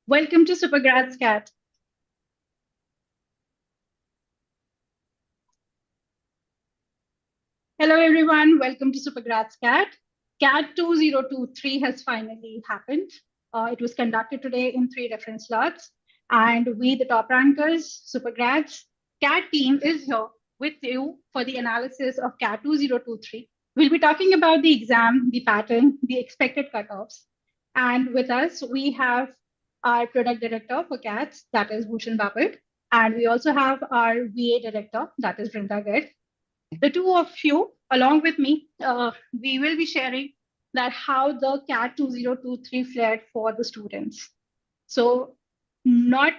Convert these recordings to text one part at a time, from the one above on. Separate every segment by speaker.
Speaker 1: Welcome to SuperGrads CAT. Hello everyone, welcome to SuperGrads CAT. CAT 2023 has finally happened. It was conducted today in 3 different slots. And we, the top rankers, SuperGrads CAT team is here with you for the analysis of CAT 2023. We'll be talking about the exam, the pattern, the expected cutoffs. And with us, we have our product director for CATs, that is Bhushan Bapat. And we also have our VA director, that is Brinda Garg. The two of you, along with me, we will be sharing that how the CAT 2023 flared for the students. So not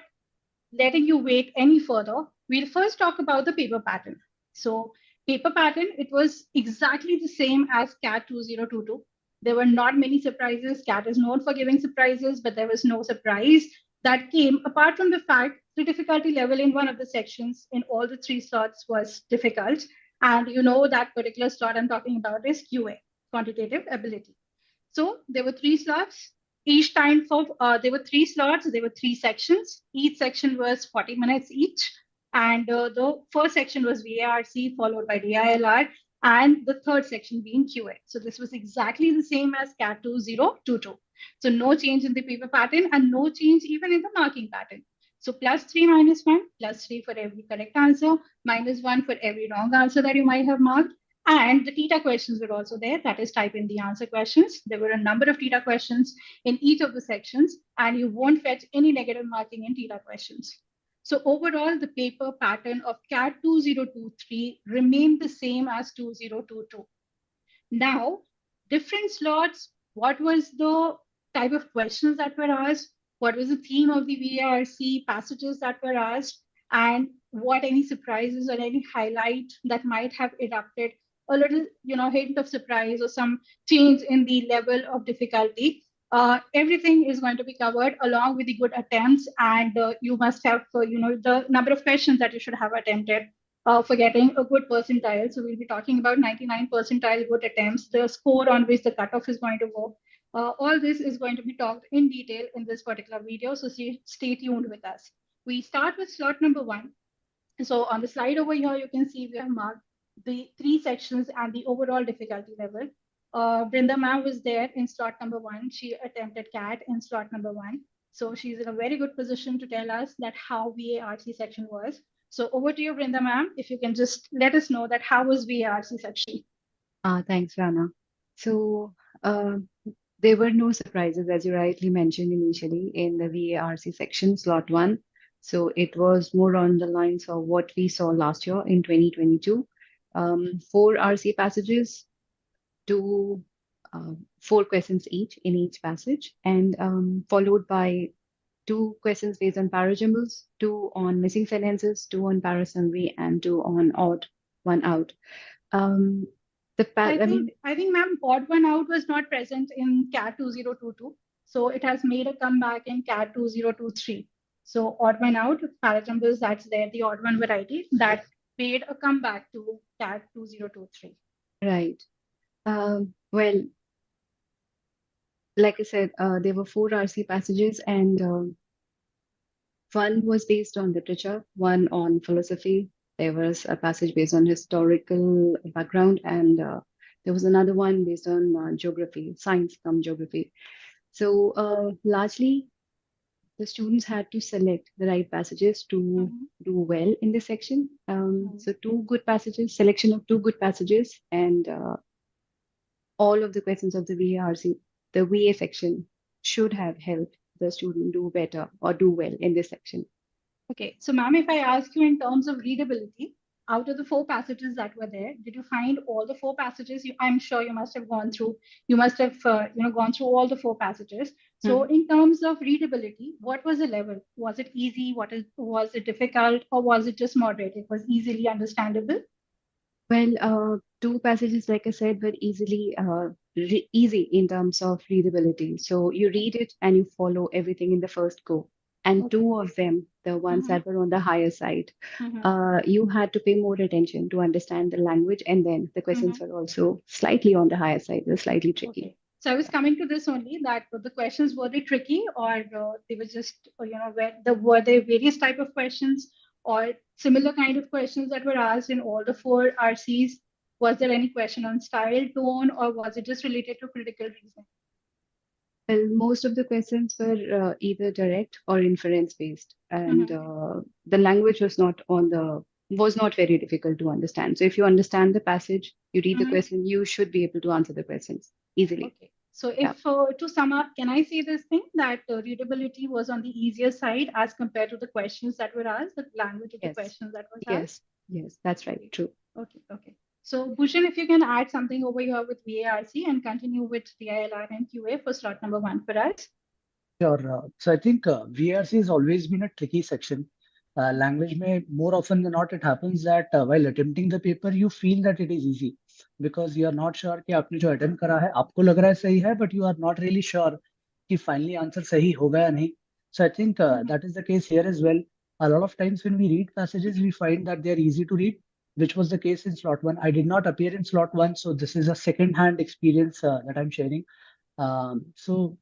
Speaker 1: letting you wait any further, we'll first talk about the paper pattern. So paper pattern, it was exactly the same as CAT 2022. There were not many surprises. CAT is known for giving surprises, but there was no surprise that came apart from the fact the difficulty level in one of the sections in all the 3 slots was difficult. And you know that particular slot I'm talking about is QA, quantitative ability. So there were 3 slots. Each time for there were 3 slots, there were 3 sections. Each section was 40 minutes each. And the first section was VARC followed by DILR, and the third section being QA. So this was exactly the same as CAT 2022. So no change in the paper pattern and no change even in the marking pattern. So +3 -1, +3 for every correct answer, -1 for every wrong answer that you might have marked. And the TETA questions were also there, that is type in the answer questions. There were a number of TETA questions in each of the sections, and you won't fetch any negative marking in TETA questions. So overall, the paper pattern of CAT 2023 remained the same as 2022. Now, different slots, what was the type of questions that were asked? What was the theme of the VARC passages that were asked? And what any surprises or any highlight that might have erupted, a little, hint of surprise or some change in the level of difficulty. Everything is going to be covered along with the good attempts, and you must have, the number of questions that you should have attempted for getting a good percentile. So we'll be talking about 99 percentile good attempts, the score on which the cutoff is going to go. All this is going to be talked in detail in this particular video, so stay tuned with us. We start with slot number 1. So on the slide over here, you can see we have marked the 3 sections and the overall difficulty level. Brinda ma'am was there in slot number 1. She attempted CAT in slot number 1. So she's in a very good position to tell us that how VARC section was. So over to you, Brinda ma'am, if you can just let us know that how was VARC section.
Speaker 2: Thanks, Rana. So there were no surprises, as you rightly mentioned initially, in the VARC section, slot 1. So it was more on the lines of what we saw last year in 2022. 4 RC passages, 4 questions each in each passage, and followed by 2 questions based on parajumbles, 2 on missing sentences, 2 on parasummary, and 2 on odd one out.
Speaker 1: I think, ma'am, odd one out was not present in CAT 2022. So it has made a comeback in CAT 2023. So odd one out, parajumbles, that's there, the odd one variety, that made a comeback to CAT 2023.
Speaker 2: Right. Well, like I said, there were 4 RC passages, and 1 was based on literature, 1 on philosophy. There was a passage based on historical background, and there was another one based on geography, science come geography. So largely, the students had to select the right passages to do well in this section. So 2 good passages, selection of 2 good passages, and all of the questions of the VARC, the VA section should have helped the student do better or do well in this section.
Speaker 1: Okay, so ma'am, if I ask you in terms of readability, out of the 4 passages that were there, did you find all the 4 passages? I'm sure you must have gone through. You must have gone through all the 4 passages. So in terms of readability, what was the level? Was it easy? Was it difficult, or was it just moderate? It was easily understandable.
Speaker 2: Well, 2 passages, like I said, were easy in terms of readability. So you read it and you follow everything in the first go. And 2 of them, the ones that were on the higher side, you had to pay more attention to understand the language. And then the questions were also slightly on the higher side, they're slightly tricky.
Speaker 1: Okay. So I was coming to this only, that the questions, were they tricky, or they were just were there various type of questions or similar kind of questions that were asked in all the four RCs? Was there any question on style, tone, or was it just related to critical reasoning?
Speaker 2: Well, most of the questions were either direct or inference based, and
Speaker 1: Mm-hmm.
Speaker 2: the language was not very difficult to understand. So if you understand the passage, you read the
Speaker 1: Mm-hmm.
Speaker 2: question, you should be able to answer the questions easily.
Speaker 1: Okay. So
Speaker 2: Yeah.
Speaker 1: if to sum up, can I say this thing that readability was on the easier side as compared to the questions that were asked, the language of the
Speaker 2: Yes.
Speaker 1: questions that was asked?
Speaker 2: Yes. Yes. That's right.
Speaker 1: Okay.
Speaker 2: True.
Speaker 1: Okay. Okay. So Bhushan, if you can add something over here with VARC and continue with DILR and QA for slot number 1 for us.
Speaker 3: Sure. So I think VRC has always been a tricky section. Language may more often than not, it happens that while attempting the paper, you feel that it is easy because you are not sure कि आपने जो attempt करा है, आपको लग रहा है सही है, but you are not really sure कि finally answer सही होगा या नहीं. So I think
Speaker 1: Mm-hmm.
Speaker 3: that is the case here as well. A lot of times when we read passages, we find that they are easy to read, which was the case in slot one. I did not appear in slot one, so this is a second-hand experience that I'm sharing. So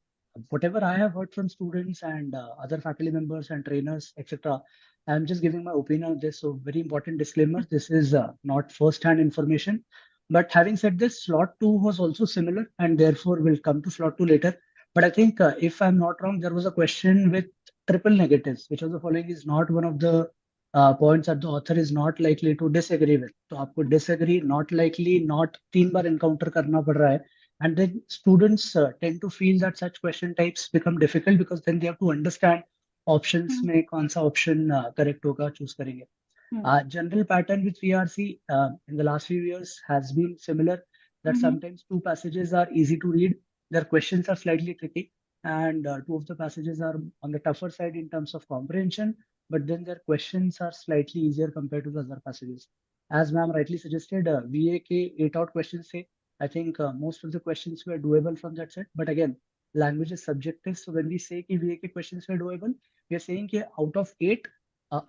Speaker 3: whatever I have heard from students and other faculty members and trainers, etc., I'm just giving my opinion on this. So very important disclaimer: this is not first-hand information. But having said this, slot two was also similar, and therefore we'll come to slot two later. But I think if I'm not wrong, there was a question with triple negatives, which was the following is not one of the points that the author is not likely to disagree with. तो आपको disagree, not likely, not तीन बार encounter करना पड़ रहा है. And then students tend to feel that such question types become difficult because then they have to understand options में कौन सा option correct होगा choose करेंगे. General pattern with VRC in the last few years has been similar that
Speaker 1: Mm-hmm.
Speaker 3: sometimes two passages are easy to read, their questions are slightly tricky, and two of the passages are on the tougher side in terms of comprehension, but then their questions are slightly easier compared to the other passages. As ma'am rightly suggested, VA के 8 out questions say I think most of the questions were doable from that set. But again, language is subjective. So when we say कि VA questions were doable, we are saying कि out of 8,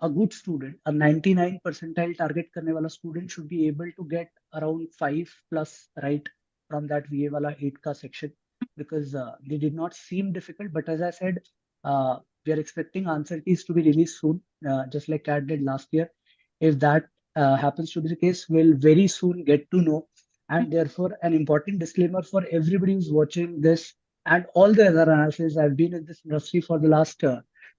Speaker 3: a good student, a 99 percentile target करने वाला student should be able to get around 5 plus right from that VA वाला 8 का section because they did not seem difficult. But as I said, we are expecting answer keys to be released soon, just like CAT did last year. If that happens to be the case, we'll very soon get to know. And therefore, an important disclaimer for everybody who's watching this and all the other analysis. I've been in this industry for the last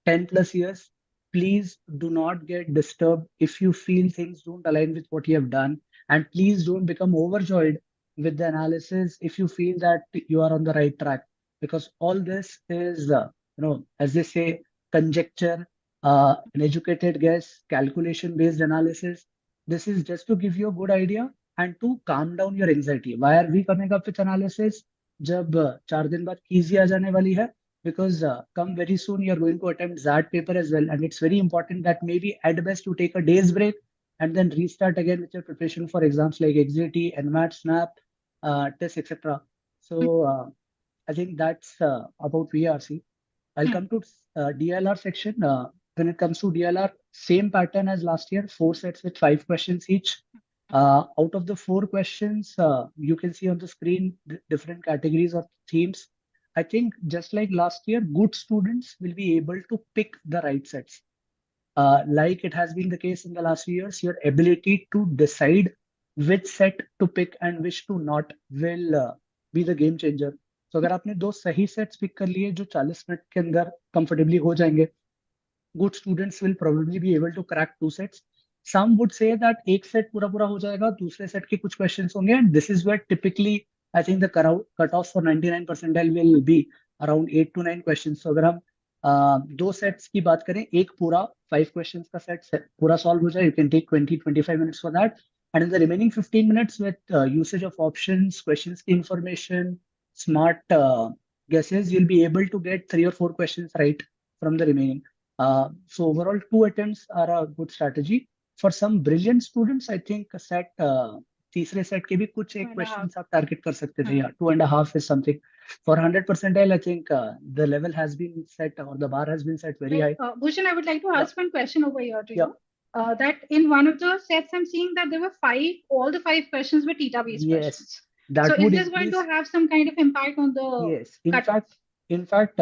Speaker 3: 10 plus years. Please do not get disturbed if you feel things don't align with what you have done. And please don't become overjoyed with the analysis if you feel that you are on the right track. Because all this is, as they say, conjecture, an educated guess, calculation based analysis. This is just to give you a good idea and to calm down your anxiety. Why are we coming up with analysis? जब 4 दिन बाद कीजी आ जाने वाली है because come very soon you're going to attempt that paper as well, and it's very important that maybe at best you take a day's break and then restart again with your preparation for exams like XAT, NMAT, SNAP, tests, etc. So I think that's about VRC. I'll come to DLR section. When it comes to DLR, same pattern as last year, 4 sets with 5 questions each. Out of the 4 questions, you can see on the screen different categories of themes. I think just like last year, good students will be able to pick the right sets. Like it has been the case in the last few years, your ability to decide which set to pick and which to not will be the game changer. So अगर आपने दो सही sets pick कर लिए जो 40 minute के अंदर comfortably हो जाएंगे, good students will probably be able to crack 2 sets. Some would say that एक सेट पूरा पूरा हो जाएगा, दूसरे सेट के कुछ क्वेश्चंस होंगे, and this is where typically I think the cutoff for 99 percentile will be around 8 to 9 questions. So अगर हम दो सेट्स की बात करें, एक पूरा 5 questions का सेट पूरा सॉल्व हो जाए, you can take 20-25 minutes for that, and in the remaining 15 minutes with usage of options, questions की information, smart guesses, you'll be able to get 3 or 4 questions right from the remaining. So overall, 2 attempts are a good strategy. For some brilliant students, I think a set तीसरे set के भी कुछ एक questions आप target कर सकते थे. Yeah, 2.5 is something. For 100 percentile, I think the level has been set or the bar has been set very high.
Speaker 1: Bhushan, I would like to ask one question over here to
Speaker 3: Yeah.
Speaker 1: you. That in one of the sets, I'm seeing that there were all the 5 questions were theta-based
Speaker 3: Yes.
Speaker 1: questions.
Speaker 3: that
Speaker 1: So
Speaker 3: would
Speaker 1: is this going to
Speaker 3: increase.
Speaker 1: have some kind of impact on the
Speaker 3: Yes, in
Speaker 1: cut?
Speaker 3: fact,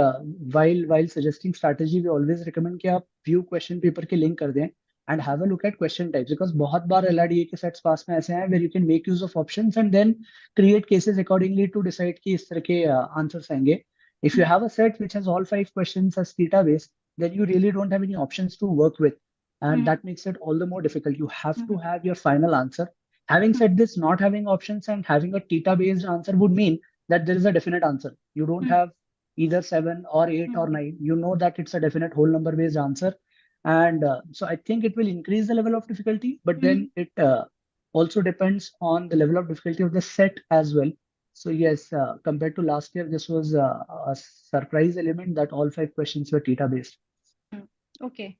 Speaker 3: while suggesting strategy, we always recommend कि आप few question paper के link कर दें and have a look at question types, because बहुत बार LRDA के sets पास में ऐसे हैं where you can make use of options and then create cases accordingly to decide कि इस तरह के answers आएंगे. If you have a set which has all 5 questions as theta based, then you really don't have any options to work with, and that makes it all the more difficult. You have to have your final answer. Having said this, not having options and having a theta based answer would mean that there is a definite answer. You don't have either 7 or 8 or 9. You know that it's a definite whole number based answer. And so I think it will increase the level of difficulty, but then it also depends on the level of difficulty of the set as well. So yes, compared to last year, this was a surprise element that all 5 questions were theta based.
Speaker 1: Okay.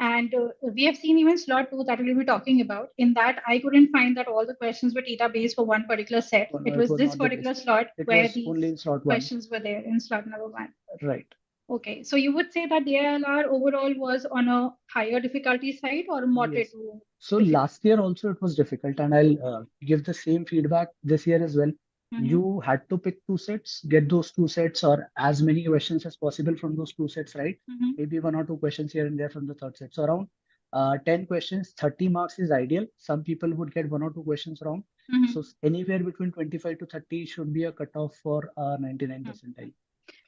Speaker 1: And we have seen even slot 2 that we'll be talking about. In that, I couldn't find that all the questions were theta based for one particular set.
Speaker 3: Oh, no,
Speaker 1: It
Speaker 3: it
Speaker 1: was
Speaker 3: was
Speaker 1: this
Speaker 3: not the
Speaker 1: particular
Speaker 3: case.
Speaker 1: slot
Speaker 3: It
Speaker 1: where
Speaker 3: was only in
Speaker 1: these
Speaker 3: slot 1.
Speaker 1: questions were there in slot number 1.
Speaker 3: Right.
Speaker 1: Okay. So you would say that the ALR overall was on a higher difficulty side or moderate
Speaker 3: Yes.
Speaker 1: to
Speaker 3: So
Speaker 1: difficult?
Speaker 3: last year also it was difficult, and I'll give the same feedback this year as well. You had to pick 2 sets, get those 2 sets or as many questions as possible from those 2 sets, right? Maybe 1 or 2 questions here and there from the third set. So around 10 questions, 30 marks is ideal. Some people would get 1 or 2 questions wrong. So anywhere between 25 to 30 should be a cutoff for 99 percentile.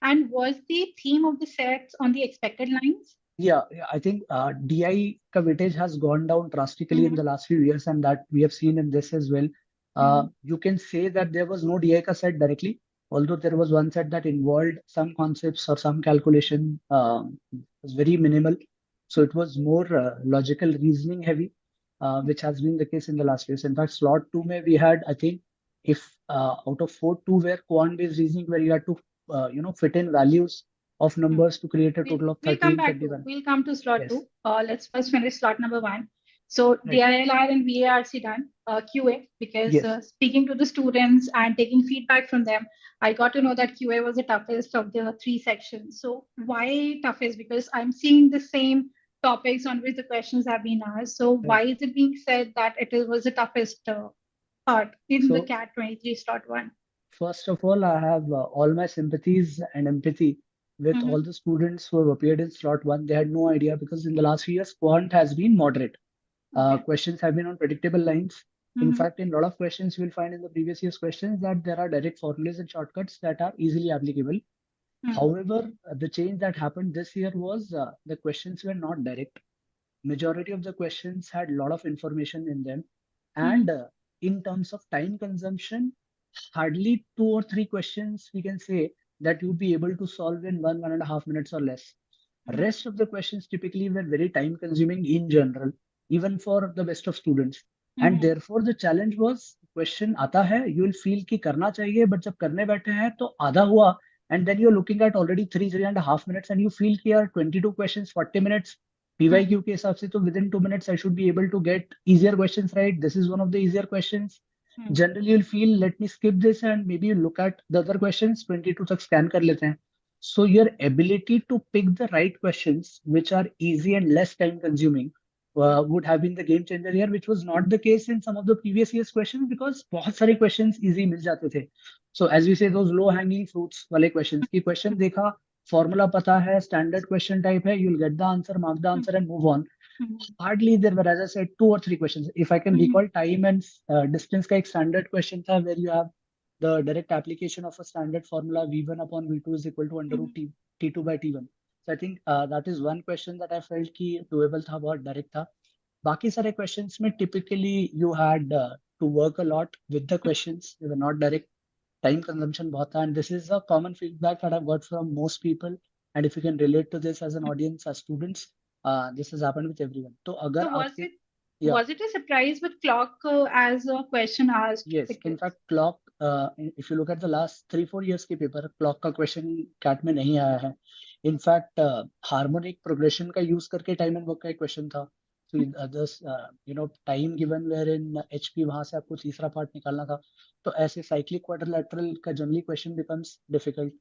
Speaker 1: And was the theme of the sets on the expected lines?
Speaker 3: Yeah, I think DI ka weightage has gone down drastically in the last few years, and that we have seen in this as well. You can say that there was no DI ka set directly, although there was one set that involved some concepts or some calculation, was very minimal. So it was more logical reasoning heavy, which has been the case in the last years. In fact, slot 2 mein we had, I think, if out of 4, 2 were quant-based reasoning where you had to fit in values of numbers to create a total of
Speaker 1: We'll come
Speaker 3: 13,
Speaker 1: back
Speaker 3: 21.
Speaker 1: We'll come to slot
Speaker 3: Yes.
Speaker 1: 2. Let's first finish slot number 1. So
Speaker 3: Right.
Speaker 1: DILR and VARC done, QA, because
Speaker 3: Yes.
Speaker 1: speaking to the students and taking feedback from them, I got to know that QA was the toughest of the 3 sections. So why toughest? Because I'm seeing the same topics on which the questions have been asked. So why is it being said that was the toughest part in the
Speaker 3: So-
Speaker 1: CAT 23 slot 1?
Speaker 3: First of all, I have all my sympathies and empathy with all the students who have appeared in slot 1. They had no idea because in the last few years, quant has been moderate.
Speaker 1: Okay.
Speaker 3: Questions have been on predictable lines. In fact, in a lot of questions, you will find in the previous year's questions that there are direct formulas and shortcuts that are easily applicable. However, the change that happened this year was the questions were not direct. Majority of the questions had a lot of information in them. And in terms of time consumption, hardly 2 or 3 questions we can say that you'd be able to solve in 1.5 minutes or less. Rest of the questions typically were very time consuming in general, even for the best of students. And therefore the challenge was question आता है, you will feel कि करना चाहिए, but जब करने बैठे हैं तो आधा हुआ, and then you're looking at already 3.5 minutes and you feel कि यार 22 questions, 40 minutes, PYQ के हिसाब से तो within 2 minutes I should be able to get easier questions right. This is one of the easier questions. Generally you'll feel let me skip this and maybe you look at the other questions, 22 तक scan कर लेते हैं. So your ability to pick the right questions which are easy and less time consuming would have been the game changer here, which was not the case in some of the previous years questions because बहुत सारे questions easy मिल जाते थे. So as we say, those low hanging fruits वाले questions की question देखा, formula पता है, standard question type है, you'll get the answer, mark the answer and move on. Hardly there were, as I said, 2 or 3 questions. If I can recall, time and distance का एक standard question था where you have the direct application of a standard formula V1 upon V2 is equal to under root T2 by T1. So I think that is one question that I felt कि doable था, बहुत direct था. बाकी सारे questions में typically you had to work a lot with the questions. They were not direct. Time consumption बहुत था, and this is a common feedback that I've got from most people. And if you can relate to this as an audience, as students, this has happened with everyone. तो अगर
Speaker 1: So
Speaker 3: आपके
Speaker 1: was it a surprise with clock as a question asked?
Speaker 3: Yes, in fact, clock, if you look at the last 3-4 years के paper, clock का question CAT में नहीं आया है. In fact, harmonic progression का use करके time and work का एक question था. So others, time given wherein HP वहां से आपको तीसरा part निकालना था. तो ऐसे cyclic quadrilateral का generally question becomes difficult.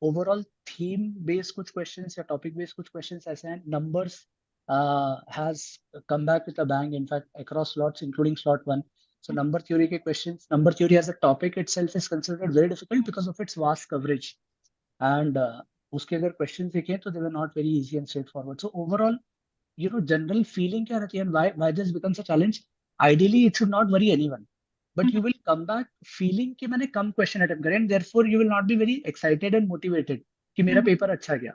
Speaker 3: Overall theme based कुछ questions या topic based कुछ questions ऐसे हैं. Numbers has come back with a bang, in fact, across slots, including slot 1. So number theory के questions, number theory as a topic itself is considered very difficult because of its vast coverage. And उसके अगर questions देखें तो they were not very easy and straightforward. So overall, general feeling क्या रहती है and why this becomes a challenge? Ideally, it should not worry anyone. But you will come back feeling कि मैंने कम question attempt करे and therefore you will not be very excited and motivated कि मेरा paper अच्छा गया.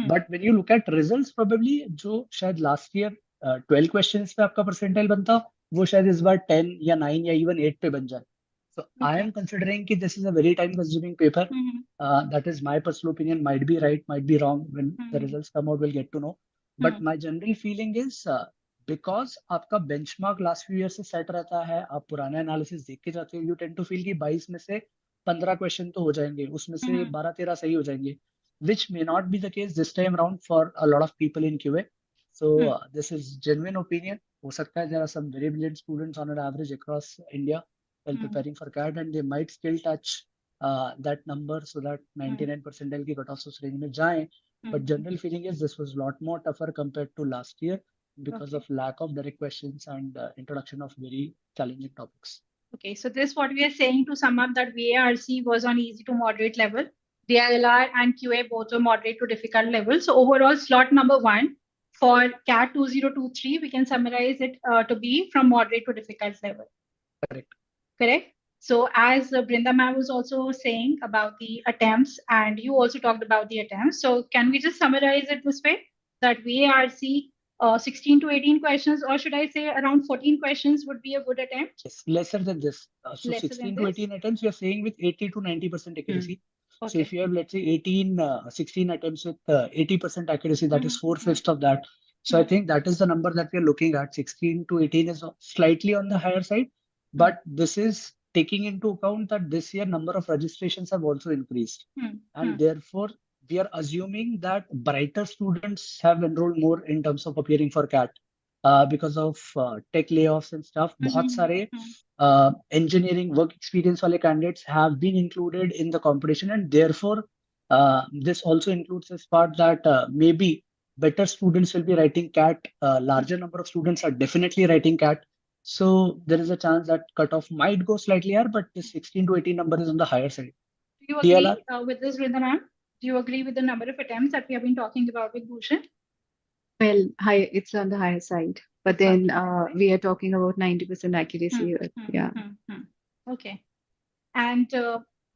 Speaker 3: But when you look at results, probably जो शायद last year 12 questions पे आपका percentile बनता वो शायद इस बार 10 या 9 या even 8 पे बन जाए. So I am considering कि this is a very time consuming paper. That is my personal opinion, might be right, might be wrong. When the results come out, we'll get to know. But my general feeling is because आपका benchmark last few years से set रहता है, आप पुराना analysis देख के जाते हो, you tend to feel कि 22 में से 15 question तो हो जाएंगे, उसमें से 12-13 सही हो जाएंगे, which may not be the case this time around for a lot of people in QA. So this is genuine opinion. हो सकता है there are some very brilliant students on an average across India while preparing for CAT and they might still touch that number so that 99 percentile की cutoffs उस range में जाएं. But general feeling is this was a lot more tougher compared to last year because of lack of direct questions and introduction of very challenging topics.
Speaker 1: Okay, so this what we are saying to sum up that VARC was on easy to moderate level. DILR and QA both are moderate to difficult level. So overall slot number 1 for CAT 2023, we can summarize it to be from moderate to difficult level.
Speaker 3: Correct.
Speaker 1: Correct. So as Brinda ma'am was also saying about the attempts and you also talked about the attempts. So can we just summarize it this way that VARC 16 to 18 questions, or should I say around 14 questions would be a good attempt?
Speaker 3: Yes, lesser than this. So
Speaker 1: Lesser
Speaker 3: 16
Speaker 1: than
Speaker 3: to
Speaker 1: this?
Speaker 3: 18 attempts, we are saying with 80 to 90% accuracy. So
Speaker 1: Okay.
Speaker 3: if you have, let's say, 16 attempts with 80% accuracy, that is 4/5 of that. So I think that is the number that we are looking at. 16 to 18 is slightly on the higher side, but this is taking into account that this year number of registrations have also increased. And therefore, we are assuming that brighter students have enrolled more in terms of appearing for CAT. Because of tech layoffs and stuff, बहुत सारे engineering work experience वाले candidates have been included in the competition, and therefore this also includes this part that maybe better students will be writing CAT. Larger number of students are definitely writing CAT. So there is a chance that cutoff might go slightly higher, but the 16 to 18 number is on the higher side.
Speaker 1: Do you agree with this, Vrinda ma'am? Do you agree with the number of attempts that we have been talking about with Bhushan?
Speaker 2: Well, it's on the higher side, but then we are talking about 90% accuracy. Yeah.
Speaker 1: Okay. And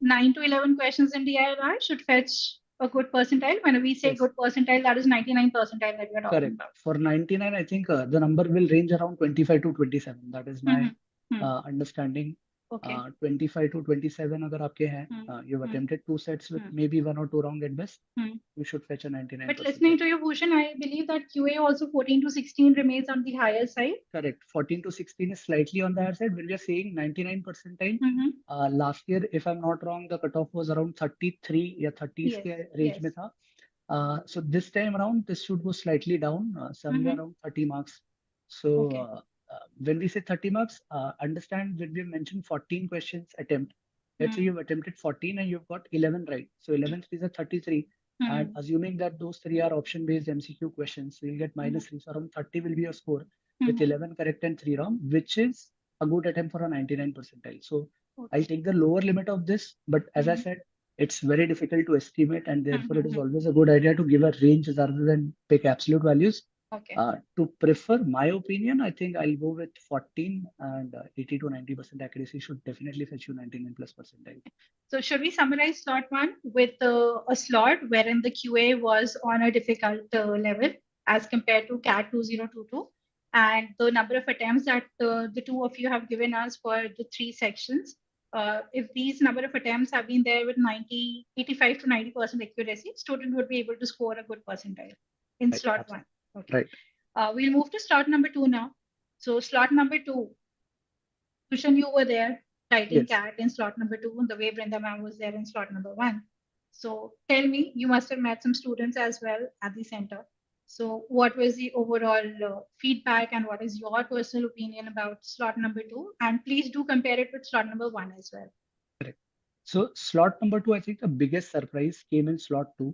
Speaker 1: 9 to 11 questions in DILR should fetch a good percentile. When we say good percentile, that is 99 percentile that we are talking about.
Speaker 3: For 99, I think the number will range around 25 to 27. That is my understanding.
Speaker 1: Okay.
Speaker 3: 25 to 27 अगर आपके हैं, you've attempted 2 sets with maybe 1 or 2 wrong at best, you should fetch a 99%.
Speaker 1: But listening to you, Bhushan, I believe that QA also 14 to 16 remains on the higher side.
Speaker 3: Correct. 14 to 16 is slightly on the higher side. When we are saying 99 percentile, last year, if I'm not wrong, the cutoff was around 33 या 30s के range में था. So this time around, this should go slightly down, somewhere around 30 marks. So when we say 30 marks, understand when we mentioned 14 questions attempt, let's say you've attempted 14 and you've got 11 right. So 11 is a 33. And assuming that those 3 are option-based MCQ questions, so you'll get -3. So around 30 will be your score with 11 correct and 3 wrong, which is a good attempt for a 99 percentile. So I'll take the lower limit of this, but as I said, it's very difficult to estimate, and therefore it is always a good idea to give a range rather than pick absolute values.
Speaker 1: Okay.
Speaker 3: To prefer my opinion, I think I'll go with 14, and 80 to 90% accuracy should definitely fetch you 99 plus percentile.
Speaker 1: So should we summarize slot 1 with a slot wherein the QA was on a difficult level as compared to CAT 2022, and the number of attempts that the two of you have given us for the 3 sections? If these number of attempts have been there with 85 to 90% accuracy, student would be able to score a good percentile in slot 1. Okay.
Speaker 3: Right.
Speaker 1: We'll move to slot number 2 now. So slot number 2, Bhushan, you were there writing CAT in slot number 2, and the way Brinda ma'am was there in slot number 1. So tell me, you must have met some students as well at the center. So what was the overall feedback, and what is your personal opinion about slot number 2? And please do compare it with slot number 1 as well.
Speaker 3: Correct. So slot number 2, I think the biggest surprise came in slot 2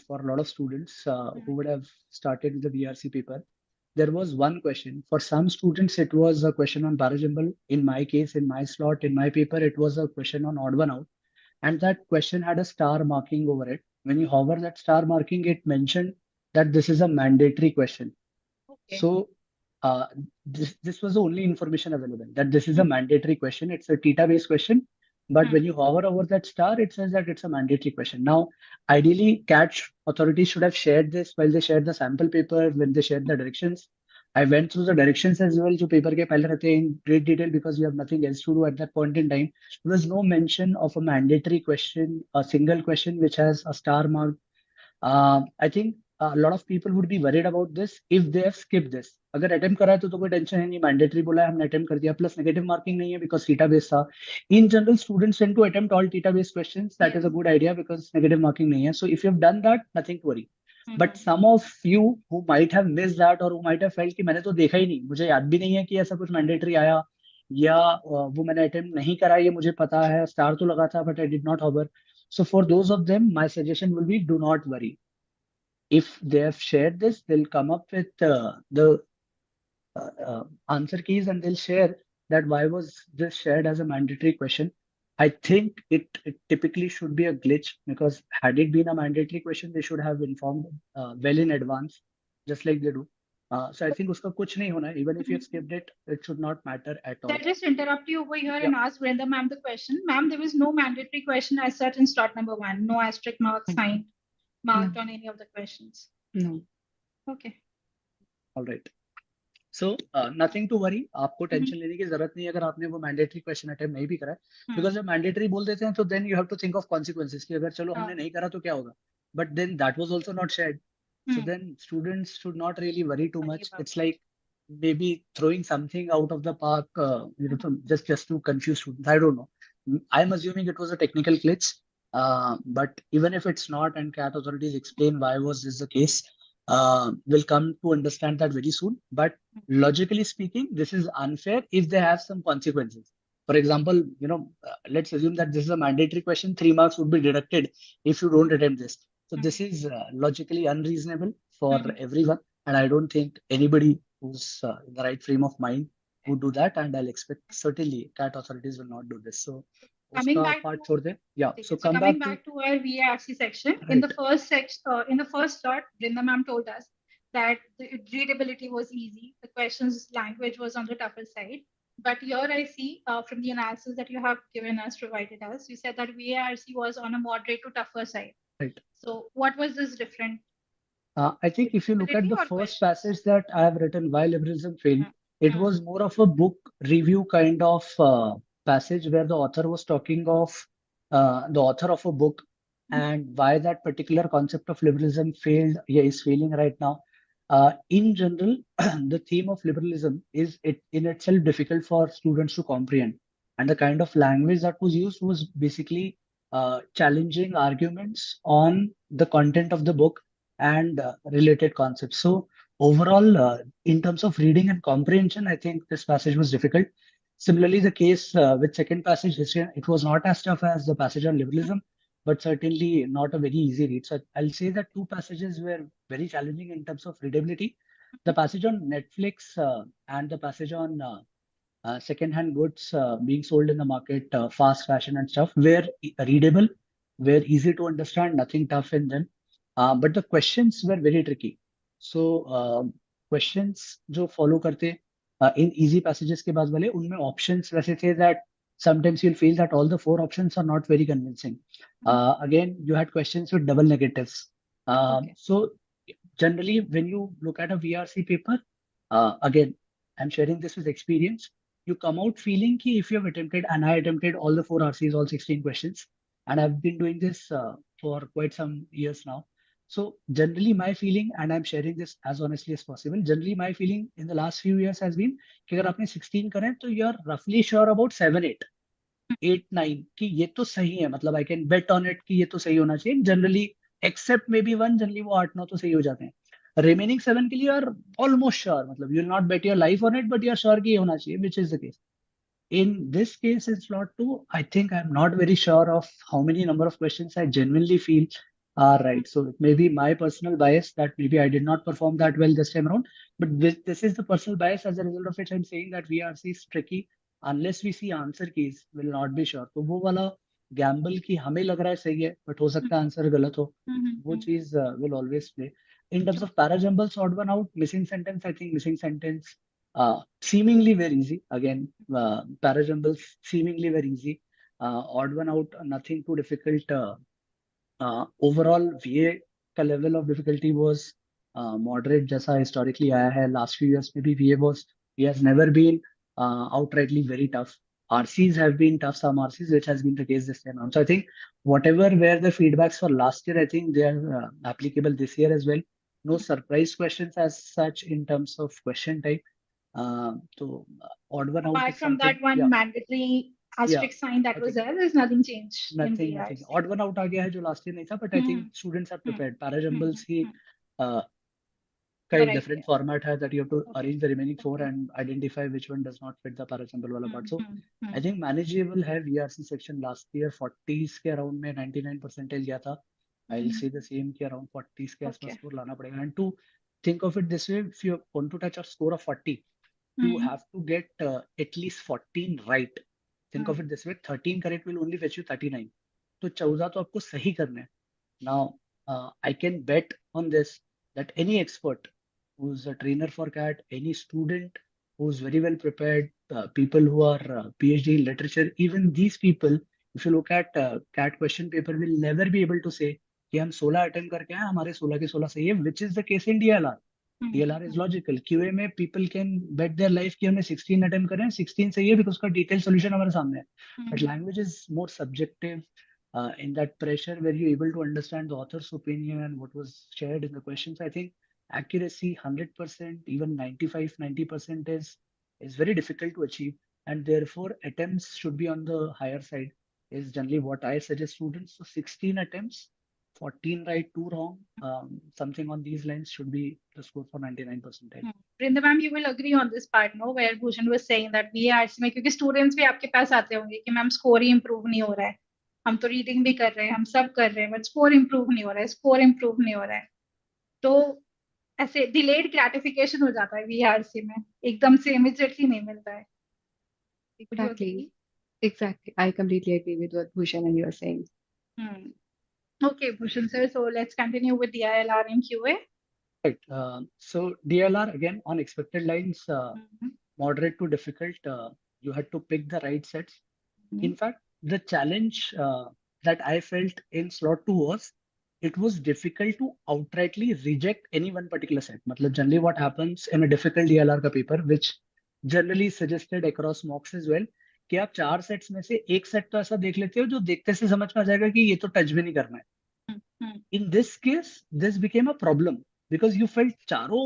Speaker 3: for a lot of students who would have started with the VRC paper. there was one question. For some students, it was a question on parajumble. In my case, in my slot, in my paper, it was a question on odd one out. And that question had a star marking over it. When you hover that star marking, it mentioned that this is a mandatory question.
Speaker 1: Okay.
Speaker 3: So this was the only information available, that this is a mandatory question. It's a theta-based question. But when you hover over that star, it says that it's a mandatory question. Now, ideally, CAT authorities should have shared this while they shared the sample paper, when they shared the directions. I went through the directions as well, जो paper के पहले रहते हैं, in great detail, because you have nothing else to do at that point in time. There was no mention of a mandatory question, a single question which has a star mark. I think a lot of people would be worried about this if they have skipped this. अगर attempt करा है तो कोई tension है नहीं, mandatory बोला है हमने attempt कर दिया, plus negative marking नहीं है because theta based था. In general, students tend to attempt all theta based questions. That is a good idea because negative marking नहीं है. So if you have done that, nothing to worry. But some of you who might have missed that or who might have felt कि मैंने तो देखा ही नहीं, मुझे याद भी नहीं है कि ऐसा कुछ mandatory आया, या वो मैंने attempt नहीं करा, ये मुझे पता है, star तो लगा था but I did not hover. So for those of them, my suggestion will be, do not worry. If they have shared this, they'll come up with the answer keys and they'll share that why was this shared as a mandatory question. I think it typically should be a glitch, because had it been a mandatory question, they should have informed well in advance, just like they do. So I think uska kuch nahi hona hai. Even if you have skipped it, it should not matter at all.
Speaker 1: I'll just interrupt you over here and ask Brenda ma'am the question. Ma'am, there was no mandatory question as such in slot number 1. No asterisk mark signed, marked on any of the questions.
Speaker 2: No.
Speaker 1: Okay.
Speaker 3: All right. So nothing to worry. आपको tension लेने की जरूरत नहीं है अगर आपने वो mandatory question attempt नहीं भी करा है, बिकॉज जब मैंडेटरी बोल देते हैं तो then you have to think of consequences कि अगर चलो हमने नहीं करा तो क्या होगा, but then that was also not shared. So then students should not really worry too much. It's like maybe throwing something out of the park, just to confuse students. I don't know. I'm assuming it was a technical glitch, but even if it's not, and CAT authorities explain why was this the case, we'll come to understand that very soon. But logically speaking, this is unfair if they have some consequences. For example, let's assume that this is a mandatory question. 3 marks would be deducted if you don't attempt this. So this is logically unreasonable for everyone, and I don't think anybody who's in the right frame of mind would do that. And I'll expect certainly CAT authorities will not do this. So
Speaker 1: coming back
Speaker 3: part छोड़ दे. Yeah. So
Speaker 1: coming back to our VARC section,
Speaker 3: Right.
Speaker 1: in the first section, in the first slot, Brinda ma'am told us that the readability was easy. The questions language was on the tougher side. But here I see from the analysis that you have given us, provided us, you said that VARC was on a moderate to tougher side.
Speaker 3: Right.
Speaker 1: So what was this different?
Speaker 3: I think if you look at the first passage that I have written, Why Liberalism Failed, it was more of a book review kind of passage where the author was talking of the author of a book and why that particular concept of liberalism failed, is failing right now. In general, the theme of liberalism is in itself difficult for students to comprehend. And the kind of language that was used was basically challenging arguments on the content of the book and related concepts. So overall, in terms of reading and comprehension, I think this passage was difficult. Similarly, the case with second passage, history, it was not as tough as the passage on liberalism, but certainly not a very easy read. So I'll say that 2 passages were very challenging in terms of readability. The passage on Netflix and the passage on second-hand goods being sold in the market, fast fashion and stuff, were readable, were easy to understand, nothing tough in them. But the questions were very tricky. So questions जो follow करते in easy passages के बाद वाले, उनमें options वैसे थे that sometimes you'll feel that all the 4 options are not very convincing. Again, you had questions with double negatives. So generally, when you look at a VRC paper, again, I'm sharing this with experience. You come out feeling कि if you have attempted, and I attempted all the 4 RCs, all 16 questions, and I've been doing this for quite some years now. So generally my feeling, and I'm sharing this as honestly as possible, generally my feeling in the last few years has been कि अगर आपने 16 करें तो you're roughly sure about 7, 8, 9 कि ये तो सही है, मतलब I can bet on it कि ये तो सही होना चाहिए. Generally, except maybe 1, generally वो 8, 9 तो सही हो जाते हैं. Remaining 7 के लिए you're almost sure, मतलब you'll not bet your life on it, but you're sure कि ये होना चाहिए, which is the case. In this case, in slot 2, I think I'm not very sure of how many number of questions I genuinely feel Right. So it may be my personal bias that maybe I did not perform that well this time around. But this is the personal bias, as a result of which I'm saying that VRC is tricky. Unless we see answer keys, we'll not be sure. तो वो वाला gamble कि हमें लग रहा है सही है, but हो सकता है आंसर गलत हो. वो चीज will always play. In terms of parajumbles, odd one out, missing sentence, I think missing sentence seemingly very easy. Again, parajumbles seemingly very easy. Odd one out, nothing too difficult. Overall VA का level of difficulty was moderate जैसा historically आया है. Last few years में भी VA has never been outrightly very tough. RCs have been tough, some RCs, which has been the case this time around. So I think whatever were the feedbacks for last year, I think they are applicable this year as well. No surprise questions as such in terms of question type. So odd one out
Speaker 1: Apart
Speaker 3: is
Speaker 1: from that
Speaker 3: something.
Speaker 1: one
Speaker 3: Yeah.
Speaker 1: mandatory asterisk sign that
Speaker 3: I
Speaker 1: was
Speaker 3: think
Speaker 1: there, there's nothing changed in
Speaker 3: nothing.
Speaker 1: VRC.
Speaker 3: Odd one out आ गया है जो last year नहीं था, but I think students are prepared. Parajumbles ही का एक different format है that you have to arrange the remaining four and identify which one does not fit the parajumble वाला part. So I think manageable है. VRC section last year 40s के around में 99 percentile गया था. I'll say the same कि around 40s के आसपास score लाना पड़ेगा. And to think of it this way, if you want to touch a score of 40, you have to get at least 14 right. Think of it this way, 13 correct will only fetch you 39. तो 14 तो आपको सही करना है. Now, I can bet on this that any expert who's a trainer for CAT, any student who's very well prepared, people who are PhD in literature, even these people, if you look at CAT question paper, will never be able to say कि हम 16 attempt करके आए हमारे 16 के 16 सही है, which is the case in DLR. DLR is logical. QA में people can bet their life कि हमने 16 अटेम्प्ट करे हैं, 16 सही है because उसका detailed solution हमारे सामने है. But language is more subjective. In that pressure where you're able to understand the author's opinion and what was shared in the questions, I think accuracy 100%, even 95, 90% is very difficult to achieve, and therefore attempts should be on the higher side is generally what I suggest students. So 16 attempts, 14 right, 2 wrong, something on these lines should be the score for 99%.
Speaker 1: Brinda ma'am, you will agree on this part, no? Where Bhushan was saying that VRC में क्योंकि students भी आपके पास आते होंगे कि ma'am score ही improve नहीं हो रहा है, हम तो रीडिंग भी कर रहे हैं, हम सब कर रहे हैं, बट स्कोर इम्प्रूव नहीं हो रहा है, स्कोर इम्प्रूव नहीं हो रहा है. तो ऐसे डिलेड ग्रेटिफिकेशन हो जाता है VRC में, एकदम से इमीडिएटली नहीं मिलता है.
Speaker 2: Exactly. I completely agree with what Bhushan and you are saying.
Speaker 1: Okay, Bhushan sir. So let's continue with the DILR and QA.
Speaker 3: Right. So DLR again on expected lines, moderate to difficult. You had to pick the right sets. In fact, the challenge that I felt in slot 2 was it was difficult to outrightly reject any one particular set. Matlab, generally what happens in a difficult DLR ka paper, which generally suggested across mocks as well, कि आप 4 sets में से एक set तो ऐसा देख लेते हो जो देखते से समझ में आ जाएगा कि ये तो टच भी नहीं करना है. In this case, this became a problem because you felt चारों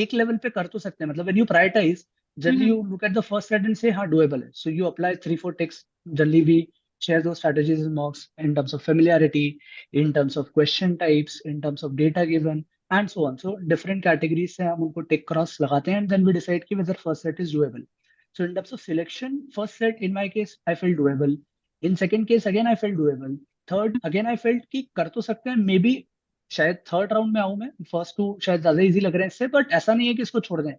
Speaker 3: एक लेवल पे कर तो सकते हैं. मतलब when you prioritize, generally you look at the first set and say हाँ doable है. So you apply 3-4 ticks. Generally we share those strategies in mocks in terms of familiarity, in terms of question types, in terms of data given, and so on. So different categories से हम उनको tick cross लगाते हैं and then we decide कि whether first set is doable. So in terms of selection, first set in my case I felt doable. In second case again I felt doable. Third again I felt कि कर तो सकते हैं, may be शायद third round में आऊं मैं, first 2 शायद ज्यादा इजी लग रहे हैं इससे, बट ऐसा नहीं है कि इसको छोड़ दें.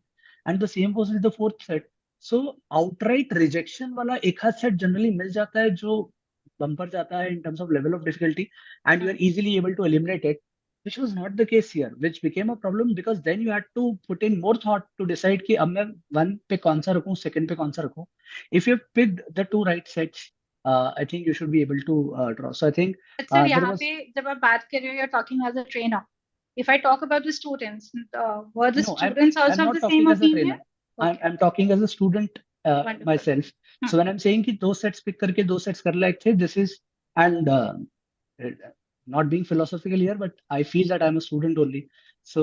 Speaker 3: And the same was with the fourth set. So outright rejection वाला एक हाथ सेट जनरली मिल जाता है जो बम्पर जाता है in terms of level of difficulty and you are easily able to eliminate it, which was not the case here, which became a problem because then you had to put in more thought to decide कि अब मैं 1 पे कौन सा रखूं, second पे कौन सा रखूं. If you picked the 2 right sets, I think you should be able to draw. So I think
Speaker 1: अच्छा, यहाँ पे जब आप बात कर रहे हो, you're talking as a trainer. If I talk about the students, were the students also of the same opinion?
Speaker 3: I'm talking as a student myself. So when I'm saying कि 2 sets pick करके 2 sets कर लायक थे, this is, and not being philosophical here, but I feel that I'm a student only. So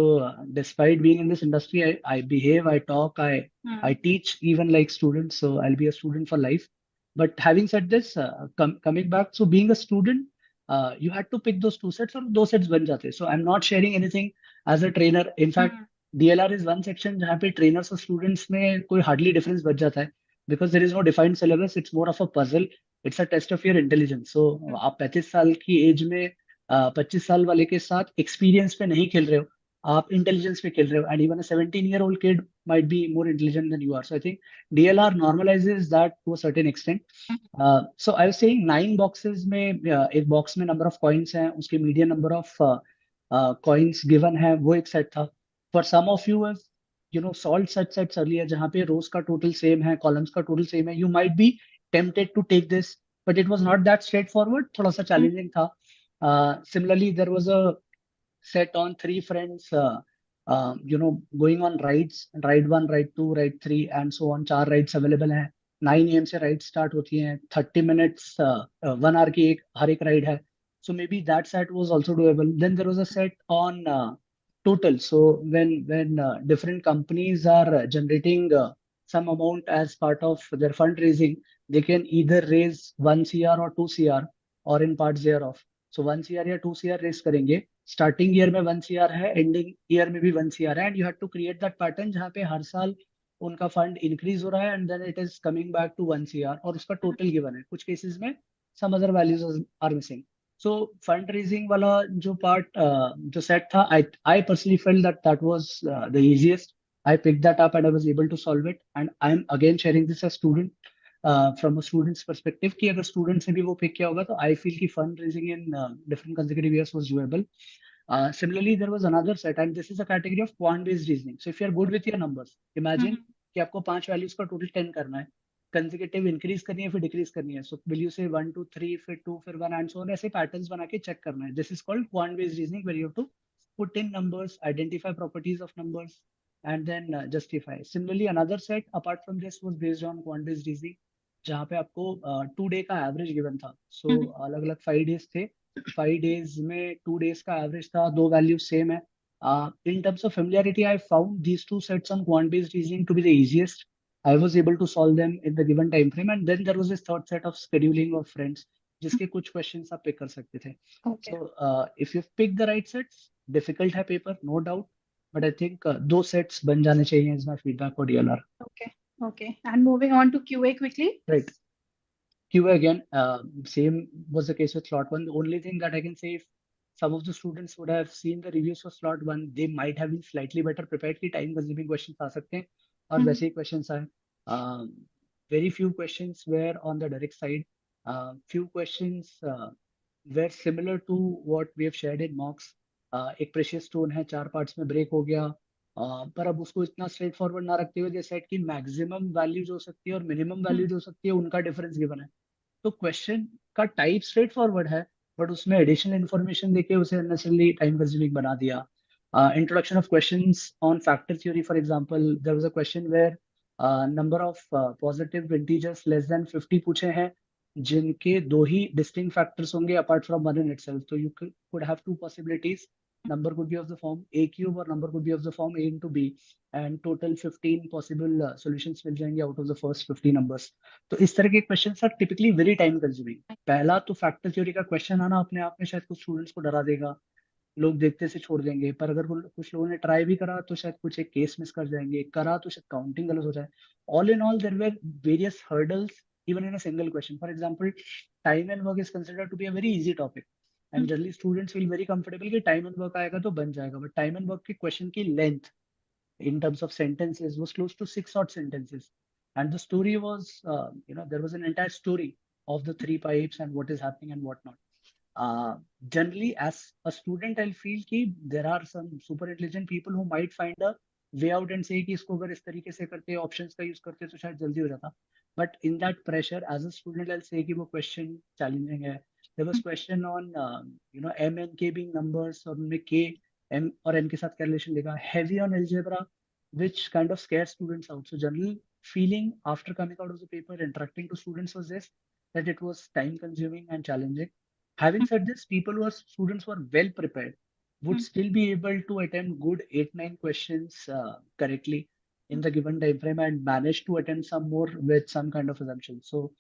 Speaker 3: despite being in this industry, I behave, I talk, I teach even like students. So I'll be a student for life. But having said this, coming back, so being a student, you had to pick those 2 sets or those sets बन जाते. So I'm not sharing anything as a trainer. In fact, DLR is one section जहाँ पे trainers और students में कोई hardly difference बच जाता है because there is no defined syllabus. It's more of a puzzle. It's a test of your intelligence. So आप 35 साल की एज में 25 साल वाले के साथ एक्सपीरियंस पे नहीं खेल रहे हो, आप इंटेलिजेंस पे खेल रहे हो, and even a 17-year-old kid might be more intelligent than you are. So I think DLR normalizes that to a certain extent. So I was saying 9 boxes में एक बॉक्स में नंबर ऑफ कॉइन्स हैं, उसके median number of coins given है, वो एक set था. For some of you solve such sets earlier जहाँ पे रोज का टोटल सेम है, कॉलम्स का टोटल सेम है, you might be tempted to take this, but it was not that straightforward, थोड़ा सा चैलेंजिंग था. Similarly, there was a set on 3 friends, going on rides, ride 1, ride 2, ride 3, and so on. 4 rides available हैं. 9 AM से ride start होती हैं. 30 minutes, 1 hour की हर एक ride है. So maybe that set was also doable. Then there was a set on total. So when different companies are generating some amount as part of their fundraising, they can either raise 1 CR or 2 CR, or in parts thereof. So 1 CR या 2 CR raise करेंगे. Starting year में 1 CR है, ending year में भी 1 CR है, and you have to create that pattern जहाँ पे हर साल उनका फंड इंक्रीज हो रहा है, and then it is coming back to 1 CR, और उसका टोटल गिवन है. कुछ केसेस में some other values are missing. So fund raising वाला जो पार्ट, जो सेट था, I personally felt that that was the easiest. I picked that up and I was able to solve it, and I'm again sharing this as student, from a student's perspective, कि अगर student से भी वो pick किया होगा तो I feel कि fund raising in different consecutive years was doable. Similarly, there was another set, and this is a category of quant-based reasoning. So if you are good with your numbers, imagine कि आपको 5 values का total 10 करना है, consecutive increase करनी है, फिर decrease करनी है. So will you say 1, 2, 3, फिर 2, फिर 1, and so on? ऐसे patterns बना के check करना है. This is called quant-based reasoning, where you have to put in numbers, identify properties of numbers, and then justify. Similarly, another set apart from this was based on quant-based reasoning, जहाँ पे आपको 2 day का average given था. सो अलग अलग 5 days थे. 5 days में 2 days का एवरेज था, 2 वैल्यूज सेम है. In terms of familiarity, I found these 2 sets on quant-based reasoning to be the easiest. I was able to solve them in the given time frame, and then there was this third set of scheduling of friends, जिसके कुछ questions आप pick कर सकते थे.
Speaker 1: Okay.
Speaker 3: So if you pick the right sets, difficult है paper, no doubt, but I think 2 sets बन जाने चाहिए is my feedback for DLR.
Speaker 1: Okay. Okay. And moving on to QA quickly.
Speaker 3: Right. QA again, same was the case with slot 1. The only thing that I can say, if some of the students would have seen the reviews for slot 1, they might have been slightly better prepared कि time consuming questions आ सकते हैं, और वैसे ही questions आए. Very few questions were on the direct side. Few questions were similar to what we have shared in mocks. एक precious stone है, 4 parts में break हो गया, पर अब उसको इतना स्ट्रेट फॉरवर्ड ना रखते हुए सेट की मैक्सिमम वैल्यू जो हो सकती है और मिनिमम वैल्यू जो हो सकती है उनका डिफरेंस गिवन है. तो क्वेश्चन का टाइप स्ट्रेट फॉरवर्ड है, बट उसमें एडिशनल इन्फॉर्मेशन देके उसे अननेसेसरली टाइम कंज्यूमिंग बना दिया. Introduction of questions on factor theory, for example, there was a question where number of positive integers less than 50 पूछे हैं, जिनके 2 ही डिस्टिंक्ट फैक्टर्स होंगे apart from one in itself. तो you could have 2 possibilities. Number could be of the form a cube or number could be of the form a into b, and total 15 possible solutions मिल जाएंगे out of the first 50 numbers. तो इस तरह के question are typically very time consuming. पहला तो factor theory का question आना अपने आप में शायद कुछ स्टूडेंट्स को डरा देगा, लोग देखते से छोड़ देंगे, पर अगर कुछ लोगों ने ट्राई भी करा तो शायद कुछ एक केस मिस कर जाएंगे, करा तो शायद काउंटिंग गलत हो जाए. All in all there were various hurdles even in a single question. For example, time and work is considered to be a very easy topic, and generally students feel very comfortable कि time and work आएगा तो बन जाएगा, but time and work के question की length in terms of sentences was close to 6 odd sentences, and the story was, there was an entire story of the 3 pipes and what is happening and what not. Generally, as a student, I'll feel कि there are some super intelligent people who might find a way out and say कि इसको अगर इस तरीके से करते, options का use करते तो शायद जल्दी हो जाता. But in that pressure, as a student, I'll say कि वो question challenging है. There was question on m and k being numbers, और उनमें k m और n के साथ correlation लिखा, heavy on algebra, which kind of scares students out. So general feeling after coming out of the paper, interacting to students, was this, that it was time consuming and challenging. Having said this, students who are well prepared would still be able to attempt good 8-9 questions correctly in the given time frame and manage to attempt some more with some kind of assumption. So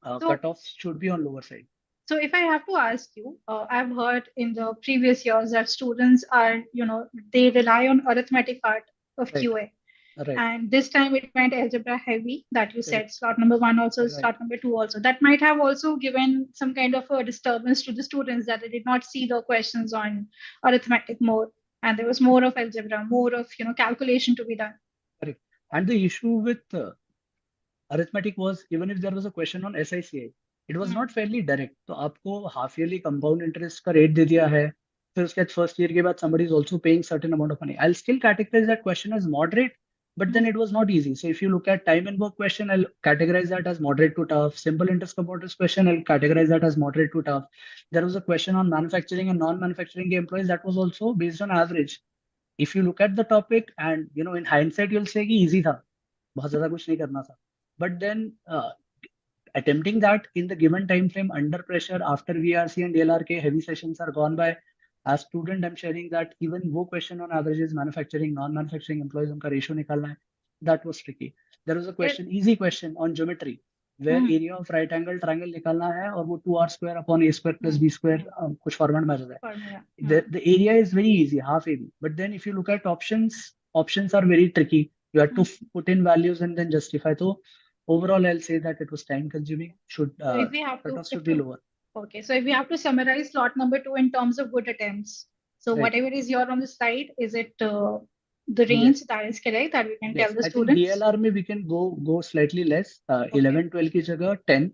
Speaker 3: cutoffs should be on lower side.
Speaker 1: So if I have to ask you, I've heard in the previous years that students are, they rely on arithmetic part of
Speaker 3: Right.
Speaker 1: QA.
Speaker 3: Right.
Speaker 1: And this time it went algebra heavy, that you said
Speaker 3: Correct.
Speaker 1: slot number 1 also,
Speaker 3: Right.
Speaker 1: slot number 2 also. That might have also given some kind of a disturbance to the students, that they did not see the questions on arithmetic more, and there was more of algebra, more of calculation to be done.
Speaker 3: Correct. And the issue with arithmetic was, even if there was a question on SICI, it was not fairly direct. तो आपको half yearly compound interest का rate दे दिया है, फिर उसके बाद first year के बाद somebody is also paying certain amount of money. I'll still categorize that question as moderate, but then it was not easy. So if you look at time and work question, I'll categorize that as moderate to tough. Simple interest compound interest question, I'll categorize that as moderate to tough. There was a question on manufacturing and non-manufacturing employees that was also based on average. If you look at the topic and in hindsight you'll say कि easy था, बहुत ज़्यादा कुछ नहीं करना था. But then attempting that in the given time frame under pressure after VRC and DLRK heavy sessions are gone by. As student, I'm sharing that even wo question on averages manufacturing, non-manufacturing employees उनका ratio निकालना है. That was tricky. There was a question, easy question on geometry, where area of right angle triangle निकालना है और वो 2r square upon a square plus b square कुछ format में आ जाता है. The area is very easy, half AB. But then if you look at options are very tricky. You have to put in values and then justify. So overall, I'll say that it was time consuming. Should
Speaker 1: So if we have to,
Speaker 3: cutoff should be lower.
Speaker 1: okay, so if we have to summarize slot number 2 in terms of good attempts, so
Speaker 3: Right.
Speaker 1: whatever is your on the slide, is it the range
Speaker 3: Yes.
Speaker 1: that is correct, that we can
Speaker 3: Yes.
Speaker 1: tell the
Speaker 3: I think
Speaker 1: students?
Speaker 3: DLR में we can go slightly less. 11, 12 की जगह 10.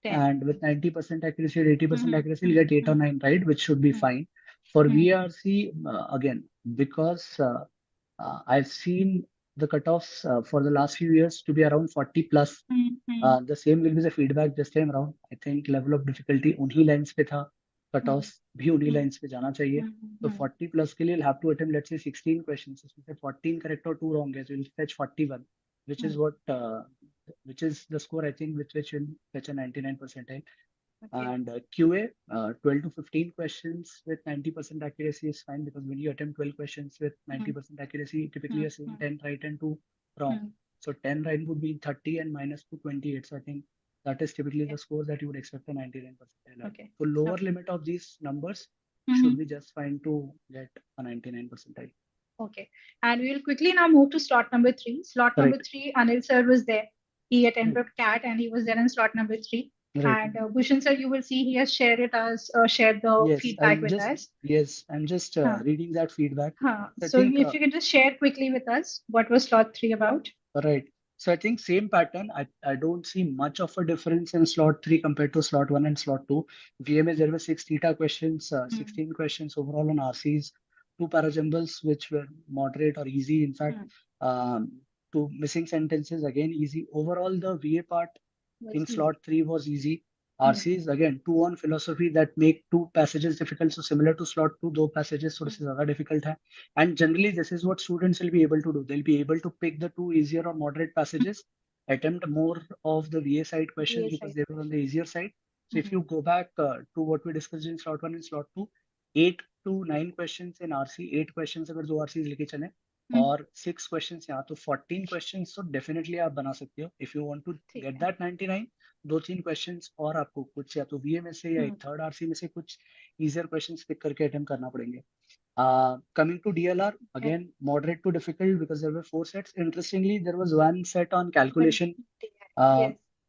Speaker 1: 10.
Speaker 3: And with 90% accuracy or 80% accuracy, you
Speaker 1: Mhm.
Speaker 3: get 8 or 9 right, which should be fine. For VRC, again, because I've seen the cutoffs for the last few years to be around 40 plus. The same will be the feedback this time around. I think level of difficulty उन्हीं lines पे था, cutoffs भी उन्हीं lines पे जाना चाहिए. So 40 plus के लिए you'll have to attempt, let's say 16 questions. उसमें से 14 correct or 2 wrong है, so you'll fetch 41, which is which is the score I think with which you'll fetch a 99 percentile. And QA, 12 to 15 questions with 90% accuracy is fine, because when you attempt 12 questions with 90% accuracy, typically you're saying 10 right and 2 wrong. So 10 right would be 30 and minus 2, 28. So I think that is typically the score that you would expect a 99 percentile.
Speaker 1: Okay.
Speaker 3: So lower limit of these numbers should be just fine to get a 99 percentile.
Speaker 1: Okay. And we will quickly now move to slot number 3. Slot number 3, Anil sir was there. He attended CAT and he was there in slot number 3.
Speaker 3: Right.
Speaker 1: And Bhushan sir, you will see he has shared it as shared the feedback with us.
Speaker 3: Yes, I'm just reading that feedback.
Speaker 1: So if you can just share quickly with us, what was slot 3 about?
Speaker 3: Right. So I think same pattern. I don't see much of a difference in slot 3 compared to slot 1 and slot 2. VMS, there were 6 theta questions, 16 questions overall on RCs, 2 parajumbles, which were moderate or easy. In fact, 2 missing sentences, again, easy. Overall, the VA part in slot 3 was easy. RCs, again, 2 on philosophy that make 2 passages difficult. So similar to slot 2, 2 passages थोड़े से ज़्यादा difficult है. And generally, this is what students will be able to do. They'll be able to pick the 2 easier or moderate passages, attempt more of the VA side questions because they were on the easier side. So if you go back to what we discussed in slot 1 and slot 2, 8 to 9 questions in RC, 8 questions अगर 2 RCs लेके चले, और 6 questions यहाँ, तो 14 questions तो definitely आप बना सकते हो. If you want to get that 99, 2-3 questions और आपको कुछ या तो VA में से या एक थर्ड RC में से कुछ easier questions pick करके attempt करना पड़ेंगे. Coming to DLR, again, moderate to difficult because there were 4 sets. Interestingly, there was 1 set on calculation.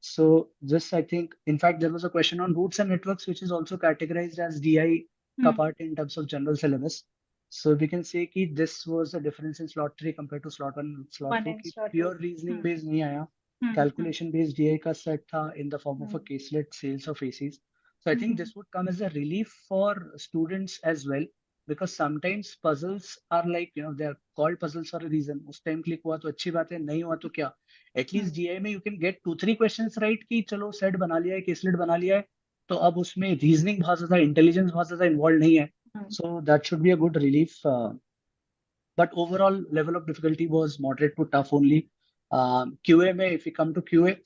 Speaker 3: So this, I think, in fact, there was a question on roots and networks, which is also categorized as DI ka part in terms of general syllabus. So we can say कि this was the difference in slot 3 compared to slot 1 and slot 2. Pure reasoning based नहीं आया. Calculation based DI का set था in the form of a caselet sales of ACs. So I think this would come as a relief for students as well, because sometimes puzzles are like, they are called puzzles for a reason. उस time click हुआ तो अच्छी बात है, नहीं हुआ तो क्या? At least DI में you can get 2-3 questions right कि चलो set बना लिया है, caselet बना लिया है, तो अब उसमें reasoning बहुत ज़्यादा, intelligence बहुत ज़्यादा involved नहीं है. So that should be a good relief. But overall level of difficulty was moderate to tough only. QA में, if we come to QA,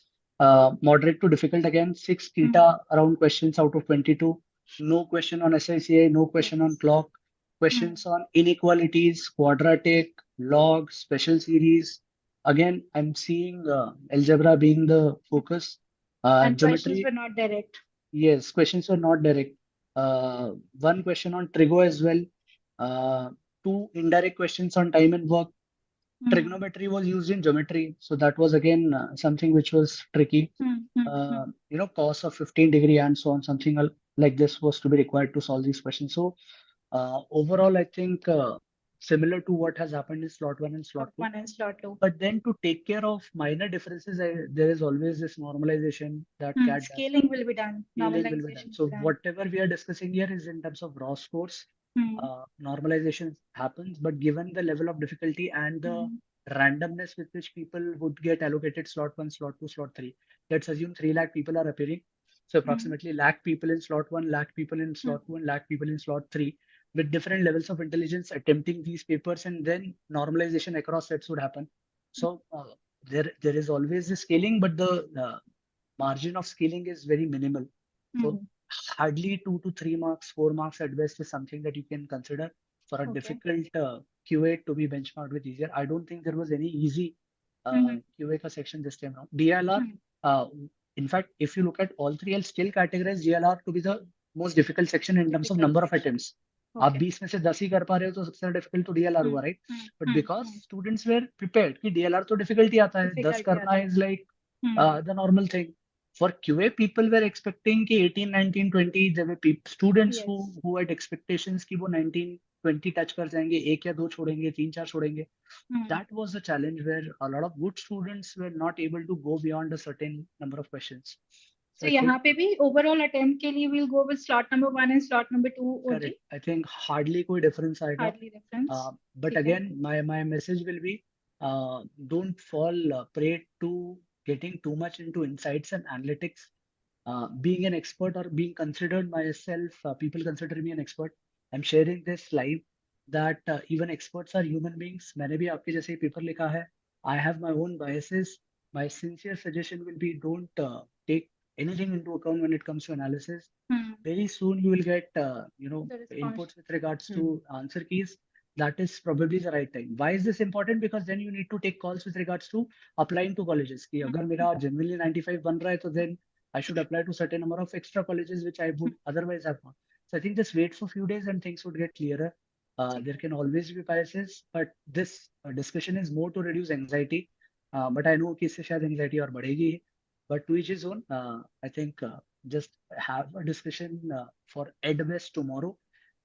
Speaker 3: moderate to difficult again, 6 theta around questions out of 22. No question on SICI, no question on clock. Questions on inequalities, quadratic, log, special series. Again, I'm seeing algebra being the focus.
Speaker 1: And
Speaker 3: Geometry,
Speaker 1: questions were not direct.
Speaker 3: yes, questions were not direct. 1 question on trigo as well. 2 indirect questions on time and work. Trigonometry was used in geometry, so that was again something which was tricky. Cos of 15 degree and so on, something like this was to be required to solve these questions. So overall, I think similar to what has happened in slot 1 and slot 2.
Speaker 1: 1 and slot 2.
Speaker 3: But then to take care of minor differences, there is always this normalization that CAT does.
Speaker 1: Scaling will be done.
Speaker 3: Scaling will be done.
Speaker 1: Normalization
Speaker 3: So
Speaker 1: will be done.
Speaker 3: whatever we are discussing here is in terms of raw scores. Normalization happens, but given the level of difficulty and the randomness with which people would get allocated slot 1, slot 2, slot 3, let's assume 3 lakh people are appearing. So approximately lakh people in slot 1, lakh people in slot 2, and lakh people in slot 3, with different levels of intelligence attempting these papers, and then normalization across sets would happen. So there is always the scaling, but the margin of scaling is very minimal. So hardly 2 to 3 marks, 4 marks at best is something that you can consider for a difficult QA to be benchmarked with easier. I don't think there was any easy QA ka section this time around. DLR, in fact, if you look at all three, I'll still categorize DLR to be the most difficult section in terms of number of attempts. आप 20 में से 10 ही कर पा रहे हो तो सबसे ज्यादा डिफिकल्ट तो DLR हुआ, right? But because students were prepared कि DLR तो डिफिकल्ट ही आता है, 10 करना is like the normal thing. For QA, people were expecting कि 18, 19, 20, there were students who had expectations कि वो 19, 20 touch कर जाएंगे, एक या दो छोड़ेंगे, 3-4 छोड़ेंगे. That was a challenge where a lot of good students were not able to go beyond a certain number of questions.
Speaker 1: So यहाँ पे भी overall attempt के लिए we'll go with slot number 1 and slot number 2 only.
Speaker 3: Correct. I think hardly कोई difference आएगा.
Speaker 1: Hardly difference.
Speaker 3: But again, my message will be don't fall prey to getting too much into insights and analytics. Being an expert or being considered myself, people consider me an expert. I'm sharing this live that even experts are human beings. मैंने भी आपके जैसे paper लिखा है. I have my own biases. My sincere suggestion will be don't take anything into account when it comes to analysis. Very soon you will get inputs with regards to answer keys. That is probably the right time. Why is this important? Because then you need to take calls with regards to applying to colleges. कि अगर मेरा genuinely 95 बन रहा है तो then I should apply to certain number of extra colleges which I would otherwise have not. So I think just wait for a few days and things would get clearer. There can always be biases, but this discussion is more to reduce anxiety. But I know कि इससे शायद anxiety और बढ़ेगी. But to each his own. I think just have a discussion for EdBest tomorrow.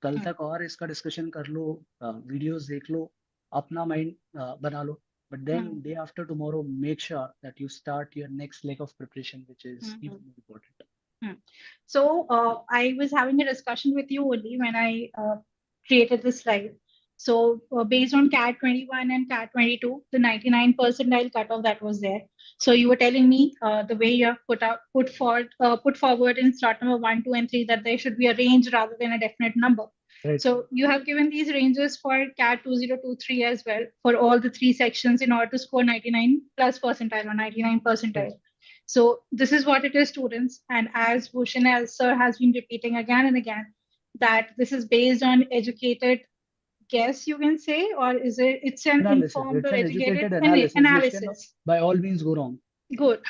Speaker 3: कल तक और इसका discussion कर लो, वीडियोस देख लो, अपना माइंड बना लो. But then day after tomorrow, make sure that you start your next leg of preparation, which is even more important.
Speaker 1: So I was having a discussion with you only when I created this slide. So based on CAT 21 and CAT 22, the 99 percentile cutoff that was there. So you were telling me the way you have put forward in slot number 1, 2, and 3 that there should be a range rather than a definite number. Right. So you have given these ranges for CAT 2023 as well for all the 3 sections in order to score 99 plus percentile or 99 percentile. Right. So this is what it is, students. And as Bhushan sir has been repeating again and again, that this is based on educated guess, you can say, or is it's an analysis. Informed or educated analysis.
Speaker 3: By all means go wrong.
Speaker 1: Good.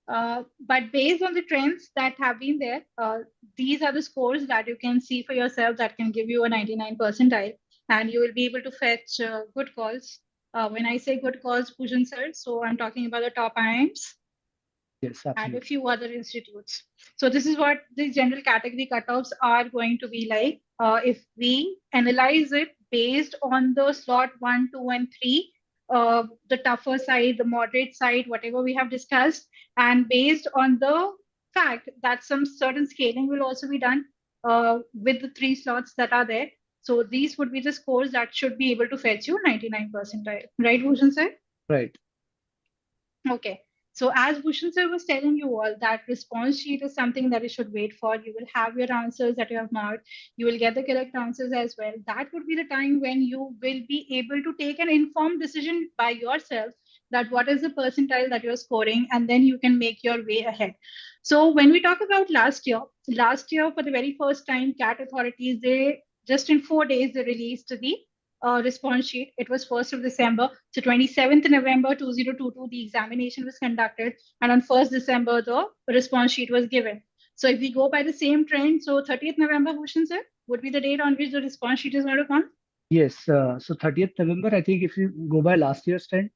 Speaker 1: But based on the trends that have been there, these are the scores that you can see for yourself that can give you a 99 percentile, and you will be able to fetch good calls. When I say good calls, Bhushan sir, so I'm talking about the top IIMs.
Speaker 3: Yes, absolutely.
Speaker 1: And a few other institutes. So this is what the general category cutoffs are going to be like. If we analyze it based on the slot 1, 2, and 3, the tougher side, the moderate side, whatever we have discussed, and based on the fact that some certain scaling will also be done with the 3 slots that are there. So these would be the scores that should be able to fetch you 99 percentile. Right, Bhushan sir?
Speaker 3: Right.
Speaker 1: Okay. So as Bhushan sir was telling you all, that response sheet is something that you should wait for. You will have your answers that you have marked. You will get the correct answers as well. That would be the time when you will be able to take an informed decision by yourself that what is the percentile that you're scoring, and then you can make your way ahead. So when we talk about last year for the very first time, CAT authorities, they just in 4 days, they released the response sheet. It was 1st of December. So 27th November 2022, the examination was conducted. And on 1st December, the response sheet was given. So if we go by the same trend, so 30th November, Bhushan sir, would be the date on which the response sheet is going to come?
Speaker 3: Yes, so 30th November, I think if you go by last year's trend,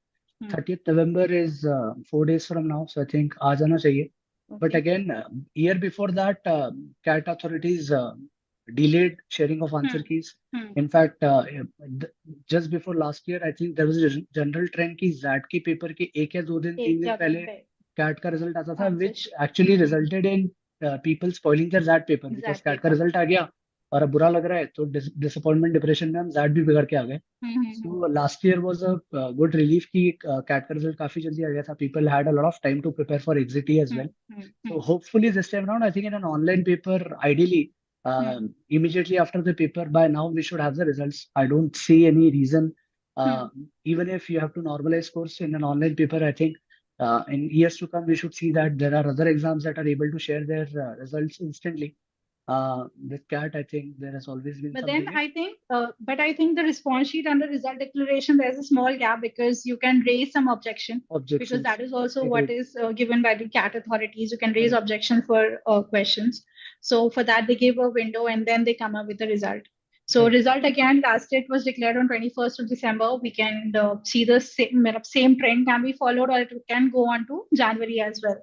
Speaker 3: 30th November is 4 days from now, so I think aa jana chahiye. But
Speaker 1: Okay.
Speaker 3: again, year before that, CAT authorities delayed sharing of answer keys.
Speaker 1: Hmm.
Speaker 3: In fact, just before last year, I think there was a general trend कि ZAT के paper के एक या दो दिन तीन
Speaker 1: एक
Speaker 3: दिन
Speaker 1: या दो
Speaker 3: पहले
Speaker 1: पे
Speaker 3: CAT का रिजल्ट आता था,
Speaker 1: answer
Speaker 3: which
Speaker 1: sheet.
Speaker 3: actually resulted in people spoiling their ZAT paper because
Speaker 1: Exact
Speaker 3: CAT का
Speaker 1: paper.
Speaker 3: रिजल्ट आ गया और अब बुरा लग रहा है तो डिसअपॉइंटमेंट डिप्रेशन में हम ZAT भी बिगड़ के आ गए. So last year was a good relief कि CAT का रिजल्ट काफी जल्दी आ गया था. People had a lot of time to prepare for exiting as well. So hopefully this time around, I think in an online paper, ideally, immediately after the paper, by now we should have the results. I don't see any reason, even if you have to normalize course in an online paper, I think in years to come, we should see that there are other exams that are able to share their results instantly. With CAT, I think there has always been
Speaker 1: But
Speaker 3: some
Speaker 1: then
Speaker 3: delay.
Speaker 1: I think the response sheet and the result declaration, there's a small gap because you can raise some objection because
Speaker 3: Objections.
Speaker 1: that is also what
Speaker 3: Agreed.
Speaker 1: is given by the CAT authorities. You can raise
Speaker 3: Correct.
Speaker 1: objection for questions. So for that, they give a window and then they come up with the result. So
Speaker 3: Right.
Speaker 1: result again, last date was declared on 21st of December. We can see the same trend can be followed or it can go on to January as well.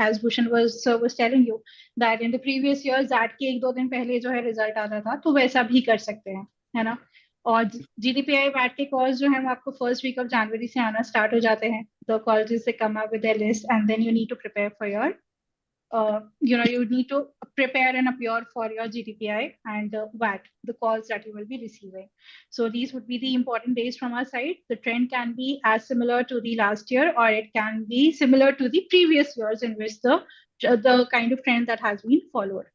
Speaker 1: As Bhushan was telling you that in the previous years that के एक दो दिन पहले जो है result आता था तो वैसा भी कर सकते हैं है ना. और जीडीपीआई वैट के कॉल्स जो है वो आपको फर्स्ट वीक ऑफ जनवरी से आना स्टार्ट हो जाते हैं. द कॉलेजेस से come up with their list and then you need to prepare for your you need to prepare and appear for your GDPI and VAT, the calls that you will be receiving. So these would be the important days from our side. The trend can be as similar to the last year, or it can be similar to the previous years in which the kind of trend that has been followed.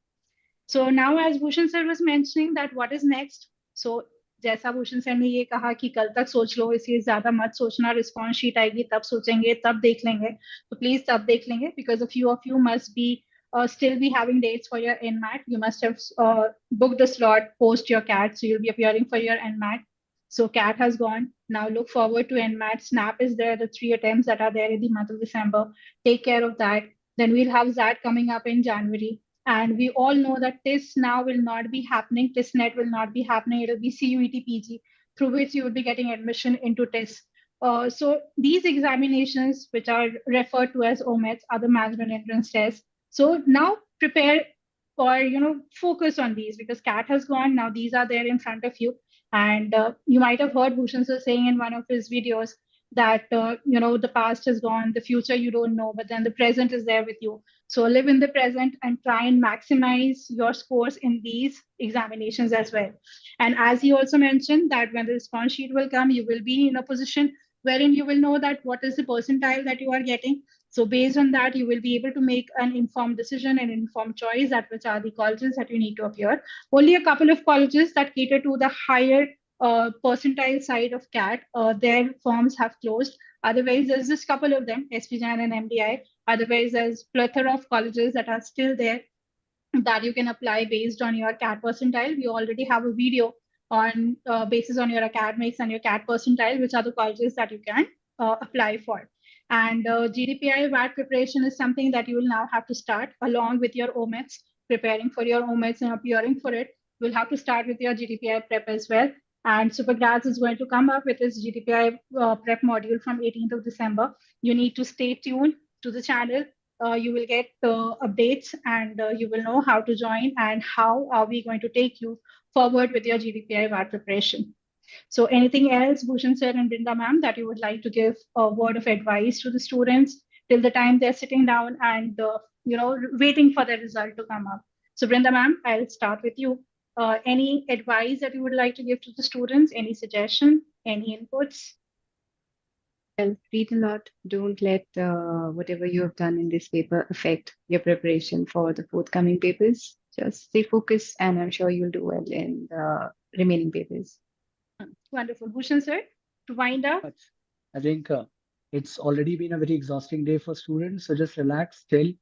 Speaker 1: So now, as Bhushan sir was mentioning that what is next. So जैसा Bhushan sir ने ये कहा कि कल तक सोच लो, इसलिए ज्यादा मत सोचना, रिस्पॉन्स शीट आएगी तब सोचेंगे, तब देख लेंगे. तो प्लीज तब देख लेंगे because a few of you must be still be having dates for your NMAT. You must have booked a slot post your CAT, so you'll be appearing for your NMAT. So CAT has gone. Now look forward to NMAT. SNAP is there, the 3 attempts that are there in the month of December. Take care of that. Then we'll have ZAT coming up in January. And we all know that TIS now will not be happening. TISnet will not be happening. It will be CUET PG, through which you will be getting admission into TIS. So these examinations, which are referred to as OMETs, are the management entrance tests. So now prepare or focus on these because CAT has gone. Now these are there in front of you. And you might have heard Bhushan sir saying in one of his videos that the past is gone, the future you don't know, but then the present is there with you. So live in the present and try and maximize your scores in these examinations as well. And as he also mentioned that when the response sheet will come, you will be in a position wherein you will know that what is the percentile that you are getting. So based on that, you will be able to make an informed decision and informed choice at which are the colleges that you need to appear. Only a couple of colleges that cater to the higher percentile side of CAT, their forms have closed. Otherwise, there's just a couple of them, SPJAN and MDI. Otherwise, there's plethora of colleges that are still there that you can apply based on your CAT percentile. We already have a video on basis on your academics and your CAT percentile, which are the colleges that you can apply for. And GDPI VAT preparation is something that you will now have to start along with your OMETs, preparing for your OMETs and appearing for it. You'll have to start with your GDPI prep as well. And SuperGrads is going to come up with its GDPI prep module from 18th of December. You need to stay tuned to the channel. You will get updates and you will know how to join and how are we going to take you forward with your GDPI VAT preparation. So anything else, Bhushan sir and Brinda ma'am, that you would like to give a word of advice to the students till the time they're sitting down and waiting for the result to come up? So Brinda ma'am, I'll start with you. Any advice that you would like to give to the students? Any suggestion? Any inputs?
Speaker 2: Well, read a lot. Don't let whatever you have done in this paper affect your preparation for the forthcoming papers. Just stay focused, and I'm sure you'll do well in the remaining papers.
Speaker 1: Wonderful. Bhushan sir, to wind up.
Speaker 3: I think it's already been a very exhausting day for students, so just relax, chill,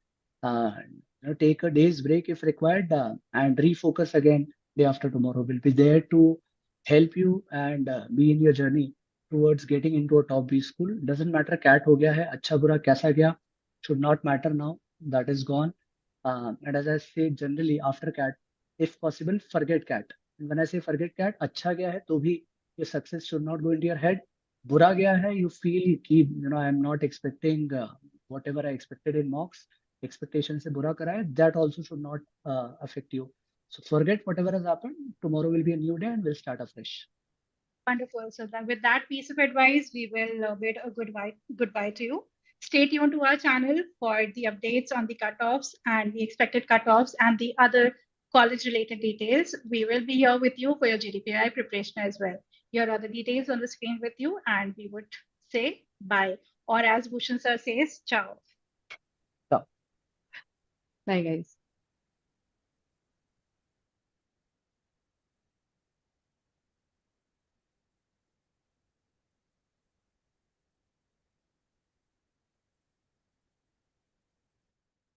Speaker 3: take a day's break if required, and refocus again day after tomorrow. We'll be there to help you and be in your journey towards getting into a top B school. Doesn't matter CAT हो गया है, अच्छा बुरा कैसा गया, should not matter now. That is gone. And as I say, generally after CAT, if possible, forget CAT. And when I say forget CAT, अच्छा गया है तो भी your success should not go into your head. बुरा गया है, you feel कि I'm not expecting whatever I expected in mocks. Expectation से बुरा करा है, that also should not affect you. So forget whatever has happened. Tomorrow will be a new day and we'll start afresh.
Speaker 1: Wonderful. So with that piece of advice, we will bid a goodbye to you. Stay tuned to our channel for the updates on the cutoffs and the expected cutoffs and the other college-related details. We will be here with you for your GDPI preparation as well. Here are the details on the screen with you, and we would say bye. Or as Bhushan sir says, ciao.
Speaker 2: Bye, guys.